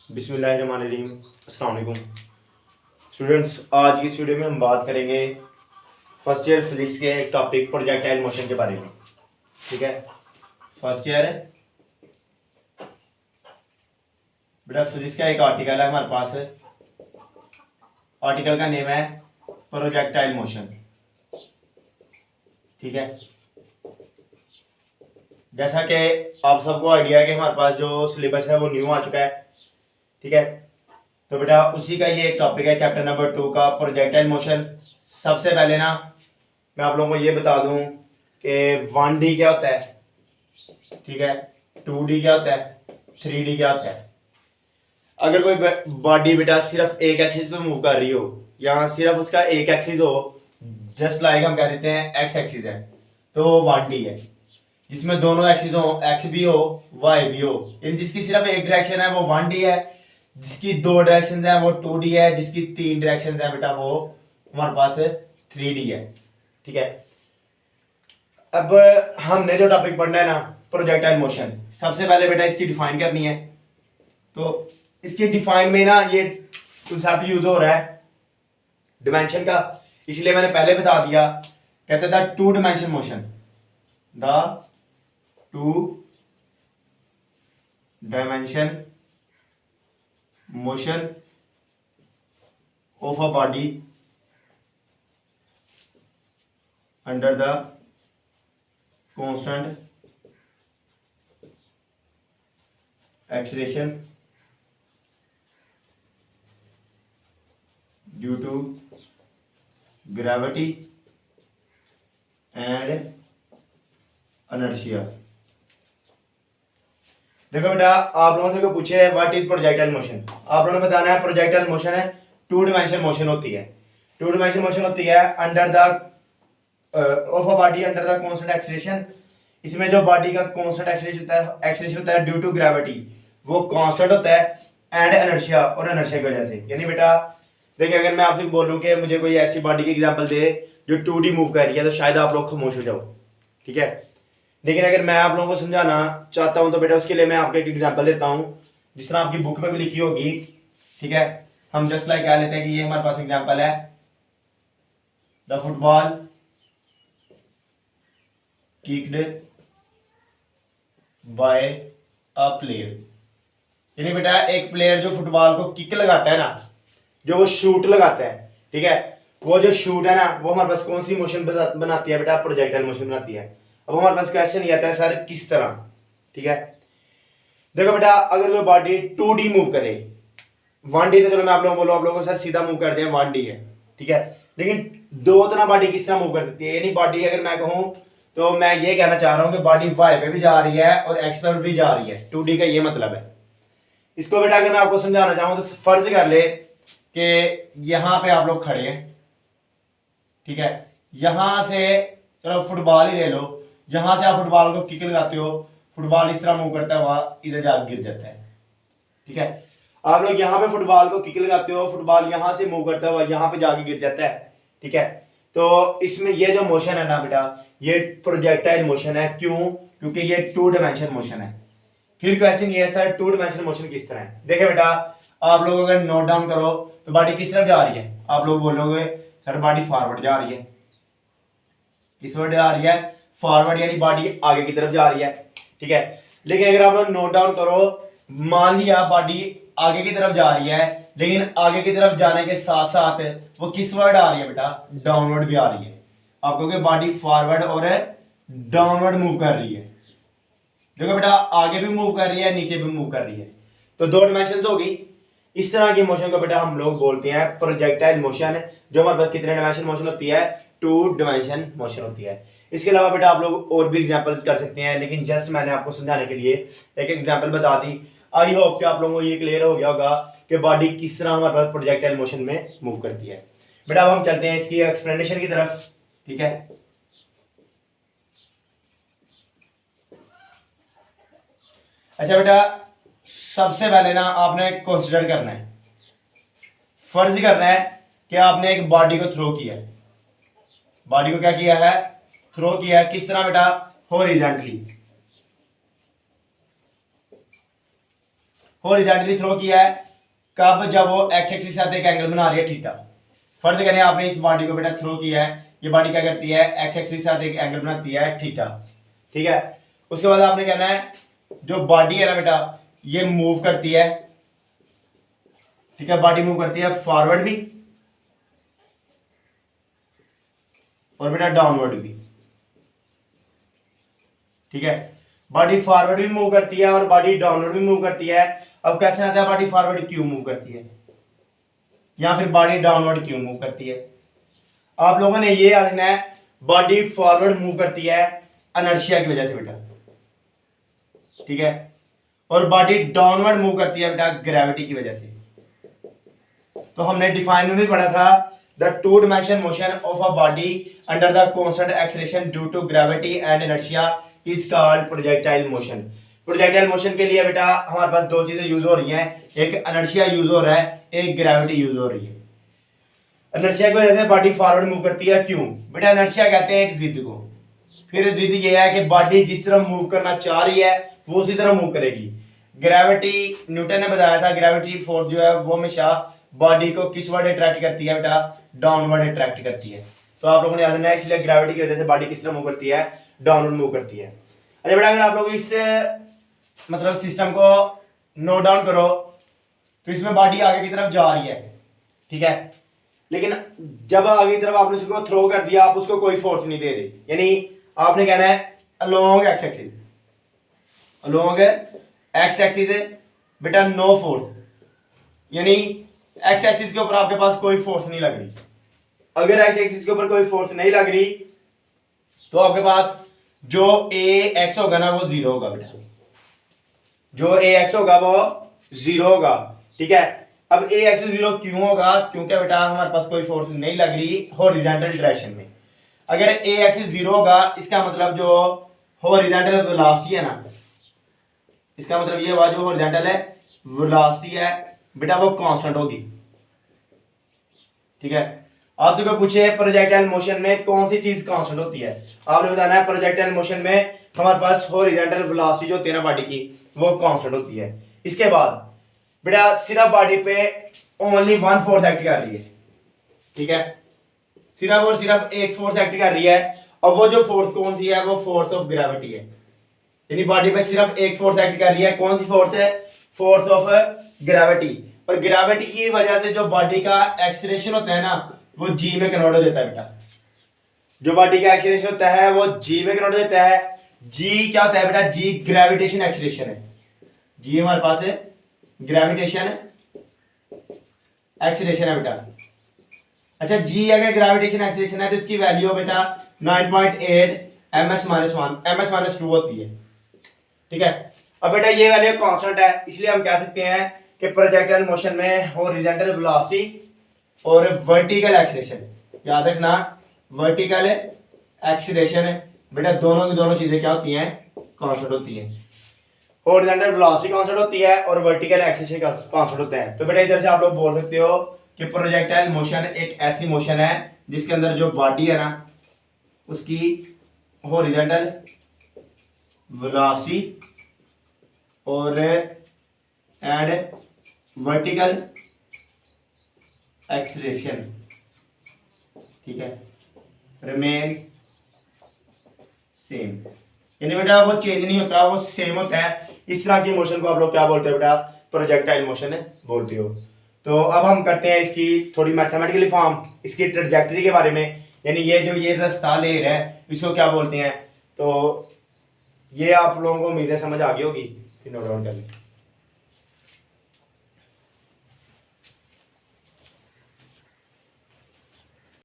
बिस्मिल्लाहिर्रहमानिर्रहीम। अस्सलाम वालेकुम स्टूडेंट्स। आज की इस वीडियो में हम बात करेंगे फर्स्ट ईयर फिजिक्स के एक टॉपिक प्रोजेक्टाइल मोशन के बारे में। ठीक है, फर्स्ट ईयर बेटा फिजिक्स का एक आर्टिकल है हमारे पास। आर्टिकल का नेम है प्रोजेक्टाइल मोशन। ठीक है, जैसा कि आप सबको आइडिया है कि हमारे पास जो सिलेबस है वो न्यू आ चुका है। ठीक है, तो बेटा उसी का ये एक टॉपिक है चैप्टर नंबर 2 का प्रोजेक्टाइल मोशन। सबसे पहले ना मैं आप लोगों को ये बता दूं कि 1D क्या होता है, ठीक है, 2D क्या होता है, 3D क्या होता है। अगर कोई बॉडी बेटा सिर्फ एक एक्सिस पे मूव कर रही हो या सिर्फ उसका एक एक्सिस हो, जस्ट लाइक हम कह देते हैं एक्स एक्सिस है, तो वो 1D है। जिसमें दोनों एक्सिस हो, एक्स भी हो वाई भी हो, यानी जिसकी सिर्फ एक डायरेक्शन है वो 1D है, जिसकी दो डायरेक्शन है वो 2D है, जिसकी तीन डायरेक्शन है बेटा वो हमारे पास 3D है। ठीक है, अब हमने जो टॉपिक पढ़ना है ना प्रोजेक्टाइल मोशन, सबसे पहले बेटा इसकी डिफाइन करनी है। तो इसके डिफाइन में ना ये कंसेप्ट यूज हो रहा है डिमेंशन का, इसलिए मैंने पहले बता दिया। कहते था two dimension motion, the two dimension motion of a body under the constant acceleration due to gravity and inertia। देखो बेटा आप लोगों से पूछे व्हाट इज प्रोजेक्टाइल मोशन, आप लोगों ने बताना है प्रोजेक्टाइल मोशन है टू डिमेंशन मोशन होती है। टू डिमेंशन मोशन होती है under the of a body under the constant acceleration. इसमें जो बॉडी का कांस्टेंट एक्सीलरेशन होता है ड्यू टू ग्रेविटी, वो कांस्टेंट होता है एंड इनर्शिया, और इनर्शिया की वजह से। यानी बेटा देखिए अगर मैं आपसे बोलूं कि मुझे कोई ऐसी बॉडी की एग्जांपल दे जो 2D मूव कर रही है, तो शायद आप लोग खामोश हो जाओ। ठीक है, लेकिन अगर मैं आप लोगों को समझाना चाहता हूं तो बेटा उसके लिए मैं आपको एक एग्जांपल देता हूं जिस तरह आपकी बुक में भी लिखी होगी। ठीक है, हम जस्ट लाइक कह लेते हैं कि ये हमारे पास एग्जांपल है the football kicked bye a player. यानी बेटा एक प्लेयर जो फुटबॉल को किक लगाता है ना, जो वो शूट लगाता है, ठीक है, वो जो शूट है ना वो हमारे पास कौन सी मोशन बनाती है बेटा, प्रोजेक्टाइल मोशन बनाती है। अब हमारे पास क्वेश्चन ये आता है सर किस तरह। ठीक है, देखो बेटा अगर कोई बॉडी 2D मूव करे, 1D तो चलो मैं आप लोगों को बोलूं, आप लोगों को सर सीधा मूव कर दिया 1D है। ठीक है, लेकिन दो तरह बॉडी किस तरह मूव कर सकती है। यानी बॉडी अगर मैं कहूं तो मैं ये कहना चाह रहा हूं कि बॉडी वाई पे भी जा रही है और एक्स पर भी जा रही है, 2D का ये मतलब है। इसको बेटा अगर मैं आपको समझाना चाहूं तो फर्ज कर ले कि यहां पे आप लोग खड़े हैं। ठीक है, यहां से चलो फुटबॉल ही ले लो, जहां से आप फुटबॉल को किक लगाते हो, फुटबॉल इस तरह मूव करता है, वहां इधर जाकर गिर जाता है। ठीक है, आप लोग यहाँ पे फुटबॉल को किक लगाते हो, फुटबॉल यहां से मूव करता है, वह यहाँ पे जाके गिर जाता है। ठीक है, तो इसमें ये जो मोशन है ना बेटा ये प्रोजेक्टाइल मोशन है। क्यों? क्योंकि ये टू डायमेंशन मोशन है। फिर क्वेश्चन ये है सर टू डायमेंशन मोशन किस तरह है। देखिए बेटा आप लोग अगर नोट डाउन करो तो बॉडी किस तरफ जा रही है, आप लोग बोलोगे सर बॉडी फॉरवर्ड जा रही है। किस ओर जा रही है? फॉरवर्ड, यानी बॉडी आगे की तरफ जा रही है। ठीक है, लेकिन अगर आप लोग नोट डाउन करो, मान लिया बॉडी आगे की तरफ जा रही है, लेकिन आगे की तरफ जाने के साथ साथ वो किस वर्ड आ रही है बेटा, डाउनवर्ड भी आ रही है। आप कहोगे बॉडी फॉरवर्ड और डाउनवर्ड मूव कर रही है। देखो बेटा आगे भी मूव कर रही है, नीचे भी मूव कर रही है, तो दो डायमेंशन होगी। इस तरह की मोशन को बेटा हम लोग बोलते हैं प्रोजेक्टाइल मोशन, जो हमारे पास कितने डायमेंशन मोशन होती है, टू डायमेंशन मोशन होती है। इसके अलावा बेटा आप लोग और भी एग्जांपल्स कर सकते हैं, लेकिन जस्ट मैंने आपको समझाने के लिए एक एग्जांपल बता दी। आई होप कि आप लोगों को ये क्लियर हो गया होगा कि बॉडी किस तरह हमारे पास प्रोजेक्टाइल मोशन में मूव करती है। बेटा अब हम चलते हैं इसकी एक्सप्लेनेशन की तरफ। ठीक है, अच्छा बेटा सबसे पहले ना आपने कंसिडर करना है, फर्ज करना है कि आपने एक बॉडी को थ्रो किया है। बॉडी को क्या किया है? थ्रो किया है। किस तरह बेटा? हॉरिजॉन्टली। हॉरिजॉन्टली थ्रो किया है कब, जब वो एक्स एक्सिस के साथ एक एंगल बना रही है थीटा। फर्ज करें आपने इस बॉडी को बेटा थ्रो किया है, ये बॉडी क्या करती है, एक्स एक्सिस के साथ एक एंगल बनाती है थीटा, ठीक है। उसके बाद आपने कहना है जो बॉडी है ना बेटा ये मूव करती है, ठीक है, बॉडी मूव करती है फॉरवर्ड भी और बेटा डाउनवर्ड भी, ठीक है। बॉडी फॉरवर्ड भी मूव करती है और बॉडी डाउनवर्ड भी मूव करती है। अब कैसे आता है बॉडी फॉरवर्ड क्यों मूव करती है या फिर बॉडी डाउनवर्ड क्यों मूव करती है। आप लोगों ने ये याद रखना है, बॉडी फॉरवर्ड मूव करती है इनर्शिया की वजह से बेटा, ठीक है, और बॉडी डाउनवर्ड मूव करती है बेटा ग्रेविटी की वजह से। तो हमने डिफाइन में भी पढ़ा था, the two dimension motion of a body under the constant acceleration due to gravity and inertia is called projectile motion. Projectile motion के लिए बेटा हमारे पास दो चीजें यूज हो रही हैं, एक इनर्शिया यूज हो रहा है, एक ग्रेविटी यूज हो रही है। इनर्शिया की वजह से बॉडी फॉरवर्ड मूव करती है, क्यों बेटा, इनर्शिया कहते हैं एक जिद को। फिर जिद ये है कि बॉडी जिस तरह मूव करना चाह रही है वो उसी तरह मूव करेगी। ग्रेविटी, न्यूटन ने बताया था ग्रेविटी फोर्स जो है वो हमेशा बॉडी को किस वर्ड अट्रैक्ट करती है बेटा, डाउनवर्ड अट्रैक्ट करती है। तो आप लोगों ने याद रखना है, इसलिए ग्रेविटी की वजह से बॉडी किस तरह मूव करती है, डाउनवर्ड मूव करती है। अच्छा बेटा अगर आप लोग इस मतलब सिस्टम को नोट डाउन करो तो इसमें बॉडी आगे की तरफ जा रही है, ठीक है, लेकिन जब आगे की तरफ आपने उसको थ्रो कर दिया, आप उसको कोई फोर्स नहीं दे रहे, यानी आपने कहना है along x axis, along x axis बेटा नो फोर्स, यानी एक्स एक्सिस के ऊपर आपके पास कोई फोर्स नहीं लग रही। अगर एक्स एक्सिस के ऊपर कोई फोर्स नहीं लग रही तो आपके पास जो ए एक्स होगा ना वो जीरो होगा बेटा, जो ए एक्स होगा वो जीरो होगा, ठीक है। अब ए एक्स जीरो क्यों होगा, क्योंकि बेटा हमारे पास कोई फोर्स नहीं लग रही हॉरिजॉन्टल डायरेक्शन में। अगर ए एक्स जीरो होगा इसका मतलब जो हॉरिजॉन्टल वेलोसिटी है ना, इसका मतलब ये हुआ जो हॉरिजॉन्टल है वेलोसिटी है बेटा वो कांस्टेंट होगी, ठीक है। आपसे कोई पूछे प्रोजेक्टाइल मोशन में कौन सी चीज कांस्टेंट होती है, आपने बताना है प्रोजेक्टाइल मोशन में हमारे पास हॉरिजॉन्टल वेलोसिटी जो होती है ना बॉडी की वो कांस्टेंट होती है। इसके बाद बेटा सिर्फ बॉडी पे ओनली वन फोर्स एक्ट कर रही है, ठीक है, सिर्फ और सिर्फ एक फोर्स एक्ट कर रही है, और वो जो फोर्स कौन सी है, वो फोर्स ऑफ ग्रेविटी है। यानी बॉडी पे सिर्फ एक फोर्स एक्ट कर रही है, कौन सी फोर्स है, फोर्स ऑफ ग्रेविटी। और ग्रेविटी की वजह से जो बॉडी का एक्सीलरेशन होता है ना वो जी में कन्वर्ट हो जाता है बेटा, जो बॉडी का एक्सीलरेशन होता है वो जी में कन्वर्ट हो जाता है। जी क्या होता है बेटा, जी ग्रेविटेशन एक्सीलरेशन है, जी हमारे पास है ग्रेविटेशन एक्सीलरेशन है बेटा। अच्छा जी अगर ग्रेविटेशन एक्सीलरेशन है तो इसकी वैल्यू बेटा 9.8 ms-1 होती है, ठीक है। अब बेटा ये वैल्यू कांस्टेंट है, इसलिए हम कह सकते हैं कि प्रोजेक्टाइल मोशन में हॉरिजॉन्टल वेलोसिटी और वर्टिकल एक्सीलरेशन, याद रखना वर्टिकल एक्सीलरेशन बेटा दोनों की दोनों चीजें क्या होती हैं, कांस्टेंट होती हैं। हॉरिजॉन्टल वेलोसिटी कांस्टेंट होती है और वर्टिकल एक्सीलरेशन कांस्टेंट होता है। तो बेटा इधर से आप लोग बोल सकते हो कि प्रोजेक्टाइल मोशन एक ऐसी मोशन है जिसके अंदर जो बॉडी है ना उसकी हॉरिजॉन्टल वेलोसिटी और एंड वर्टिकल एक्सीलरेशन, ठीक है, रिमेन सेम, यानी बेटा वो चेंज नहीं होता, वो सेम होता है। इस तरह की मोशन को आप लोग क्या बोलते हो बेटा, प्रोजेक्टाइल मोशन बोलते हो। तो अब हम करते हैं इसकी थोड़ी मैथमेटिकली फॉर्म, इसकी ट्रैजेक्टरी के बारे में, यानी ये जो ये रास्ता ले रहा है इसको क्या बोलते हैं। तो ये आप लोगों को उम्मीद है समझ आ गई होगी, नोट डाउन कर लें।